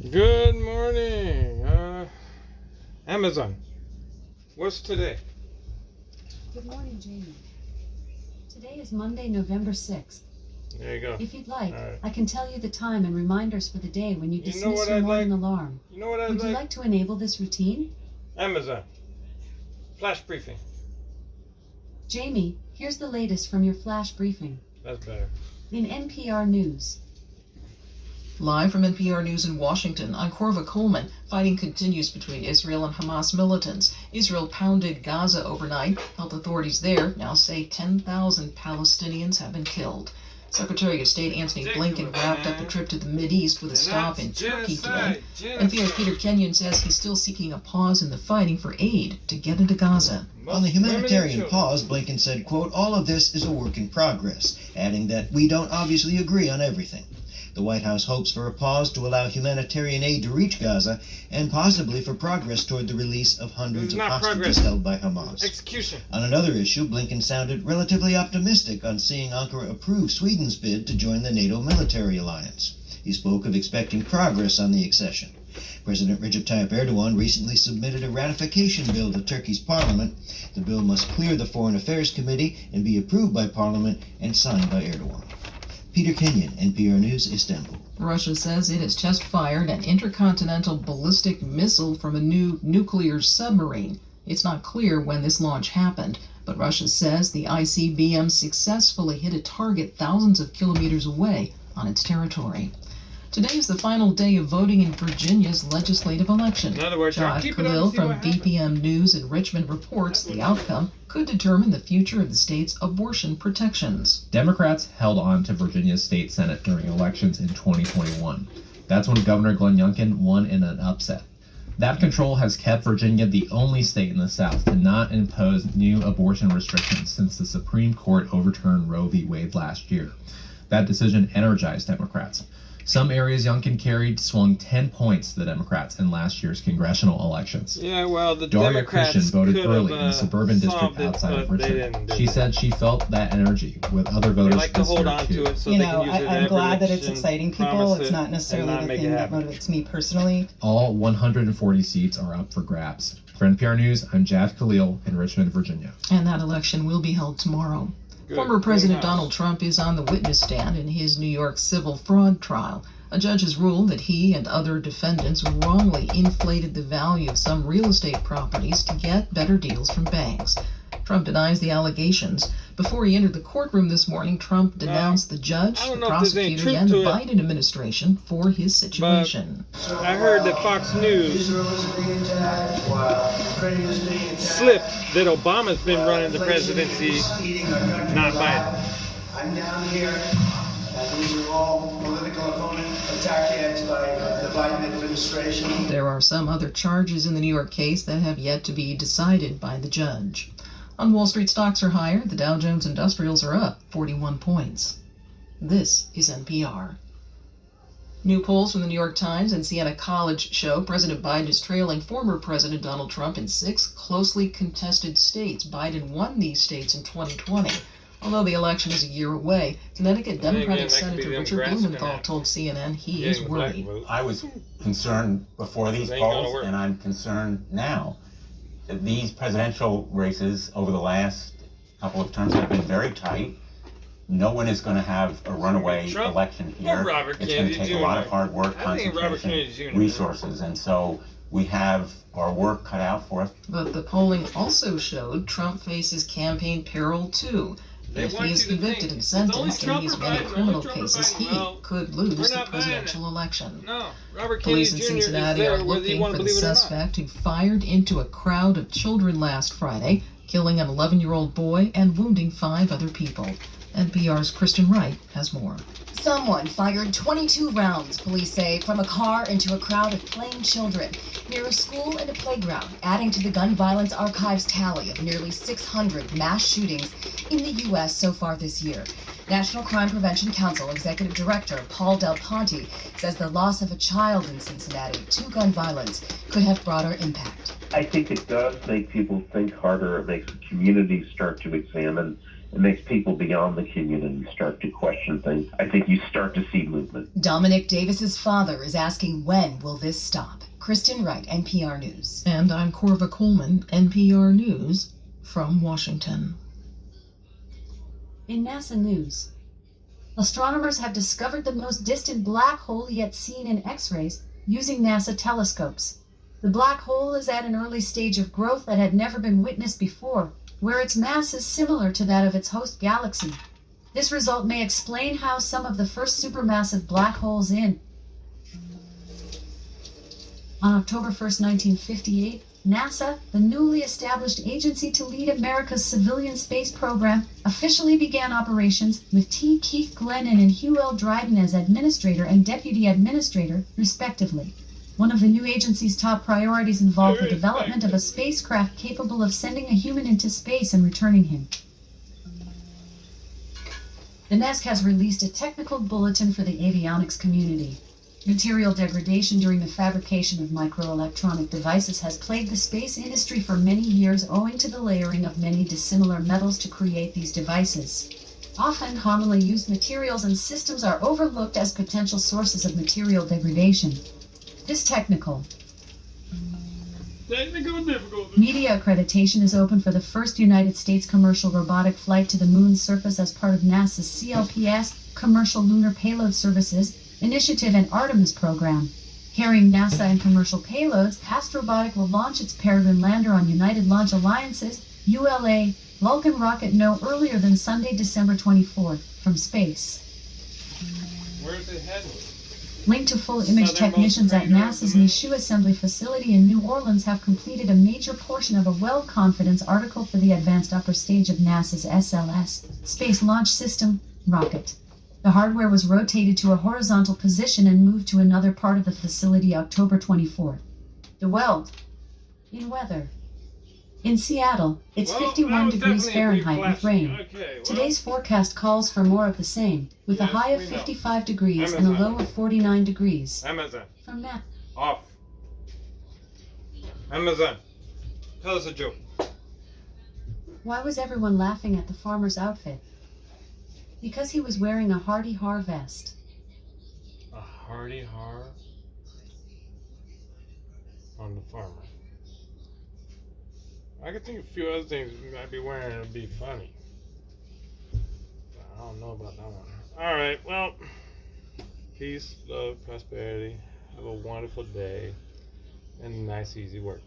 Good morning. Amazon. What's today? Good morning, Jamie. Today is Monday, November 6th. There you go. If you'd like, All right. I can tell you the time and reminders for the day when you You know dismiss what your I'd morning like? alarm. You know what I'd Would you like? like to enable this routine? Amazon. Flash briefing. Jamie, here's the latest from your flash briefing. That's better. In NPR News. Live from NPR News in Washington, I'm Corva Coleman. Fighting continues between Israel and Hamas militants. Israel pounded Gaza overnight. Health authorities there now say 10,000 Palestinians have been killed. Secretary of State Antony Blinken wrapped up a trip to the Mideast with a stop in Turkey today. NPR's Peter Kenyon says he's still seeking a pause in the fighting for aid to get into Gaza. On the humanitarian pause, Blinken said, quote, "All of this is a work in progress," adding that we don't obviously agree on everything. The White House hopes for a pause to allow humanitarian aid to reach Gaza and possibly for progress toward the release of hundreds of hostages held by Hamas. Execution. On another issue, Blinken sounded relatively optimistic on seeing Ankara approve Sweden's bid to join the NATO military alliance. He spoke of expecting progress on the accession. President Recep Tayyip Erdogan recently submitted a ratification bill to Turkey's parliament. The bill must clear the Foreign Affairs Committee and be approved by parliament and signed by Erdogan. Peter Kenyon, NPR News, Istanbul. Russia says it has test-fired an intercontinental ballistic missile from a new nuclear submarine. It's not clear when this launch happened, but Russia says the ICBM successfully hit a target thousands of kilometers away on its territory. Today is the final day of voting in Virginia's legislative election. In other words, Josh keep it on Khalil and see from what happens. VPM News in Richmond reports the outcome could determine the future of the state's abortion protections. Democrats held on to Virginia's state senate during elections in 2021. That's when Governor Glenn Youngkin won in an upset. That control has kept Virginia the only state in the South to not impose new abortion restrictions since the Supreme Court overturned Roe v. Wade last year. That decision energized Democrats. Some areas Youngkin carried swung 10 points to the Democrats in last year's congressional elections. Yeah, well, the Daria Democrats Christian voted could early have, in the suburban district solved it, outside of but they Richmond. didn't do She that. said she felt that energy with other They voters like to this hold year on too. to it so You they know, can use it I'm every glad that it's election, exciting people. promise It's it, not and necessarily not the make thing it that happen. motivates me personally. All 140 seats are up for grabs. For NPR News, I'm Jack Khalil in Richmond, Virginia. And that election will be held tomorrow. Good. Former President Greenhouse. Donald Trump is on the witness stand in his New York civil fraud trial. A judge has ruled that he and other defendants wrongly inflated the value of some real estate properties to get better deals from banks. Trump denies the allegations. Before he entered the courtroom this morning, Trump denounced the judge, I the don't know if there's any prosecutor, truth and the to it. Biden administration for his situation. I heard that Fox News slipped that Obama's been running the presidency, not Biden. I'm down here, and these are all political opponent attack ads by the Biden administration. There are some other charges in the New York case that have yet to be decided by the judge. On Wall Street, stocks are higher. The Dow Jones Industrials are up 41 points. This is NPR. New polls from the New York Times and Siena College show President Biden is trailing former President Donald Trump in 6 closely contested states. Biden won these states in 2020. Although the election is a year away, Connecticut Then again, Democratic that could be Senator them Richard grasping Blumenthal at. told CNN he is Getting the black worried. vote. I was concerned before these They ain't gonna polls, work. and I'm concerned now. These presidential races over the last couple of terms have been very tight. No one is going to have a runaway Trump election or here. Robert It's going Kennedy to take Jr.? a lot of hard work, I think Robert Kennedy concentration, Jr. resources, and so we have our work cut out for us. But the polling also showed Trump faces campaign peril too. They If want he is you to convicted think and it's only sentenced in Trump these or many Biden, criminal only Trump or cases, Biden. he Well, could lose we're the not buying it. presidential election. No, Robert Kennedy Police in Jr. is Cincinnati there are whether you looking want for to the believe it or not. suspect who fired into a crowd of children last Friday, killing an 11-year-old boy and wounding 5 other people. NPR's Kristen Wright has more. Someone fired 22 rounds, police say, from a car into a crowd of playing children near a school and a playground, adding to the gun violence archives tally of nearly 600 mass shootings in the U.S. so far this year. National Crime Prevention Council Executive Director Paul Del Ponte says the loss of a child in Cincinnati to gun violence could have broader impact. I think it does make people think harder. It makes the community start to examine It makes people beyond the community start to question things. I think you start to see movement. Dominic Davis's father is asking, when will this stop? Kristen Wright, NPR News. And I'm Corva Coleman, NPR News, from Washington. In NASA news, astronomers have discovered the most distant black hole yet seen in X-rays using NASA telescopes. The black hole is at an early stage of growth that had never been witnessed before, where its mass is similar to that of its host galaxy. This result may explain how some of the first supermassive black holes On October 1, 1958, NASA, the newly established agency to lead America's civilian space program, officially began operations with T. Keith Glennon and Hugh L. Dryden as administrator and deputy administrator, respectively. One of the new agency's top priorities involved the development of a spacecraft capable of sending a human into space and returning him. The NESC has released a technical bulletin for the avionics community. Material degradation during the fabrication of microelectronic devices has plagued the space industry for many years owing to the layering of many dissimilar metals to create these devices. Often, commonly used materials and systems are overlooked as potential sources of material degradation. This technical difficulty. media accreditation is open for the first United States commercial robotic flight to the moon's surface as part of NASA's CLPS, Commercial Lunar Payload Services, Initiative and Artemis program. Carrying NASA and commercial payloads, Astrobotic will launch its Peregrine lander on United Launch Alliance's ULA Vulcan rocket no earlier than Sunday, December 24th, from space. Where's it heading? Linked to full image Southernmost technicians at crater of NASA's the moon. Michoud Assembly Facility in New Orleans have completed a major portion of a well-confidence article for the advanced upper stage of NASA's SLS, Space Launch System, rocket. The hardware was rotated to a horizontal position and moved to another part of the facility October 24th. The weld. In weather. In Seattle, it's Well, 51 that was degrees definitely a Fahrenheit with flashy. rain. Okay, well, Today's forecast calls for more of the same, with a Yes, high of we know. 55 degrees and a Amazon. low of 49 degrees. Amazon. From that, Off. Amazon. Tell us a joke. why was everyone laughing at the farmer's outfit? Because he was wearing a Hardy Har vest. A Hardy Har on the farmer. I could think of a few other things we might be wearing and it'd be funny. But I don't know about that one. Alright, well, peace, love, prosperity. Have a wonderful day and nice, easy work.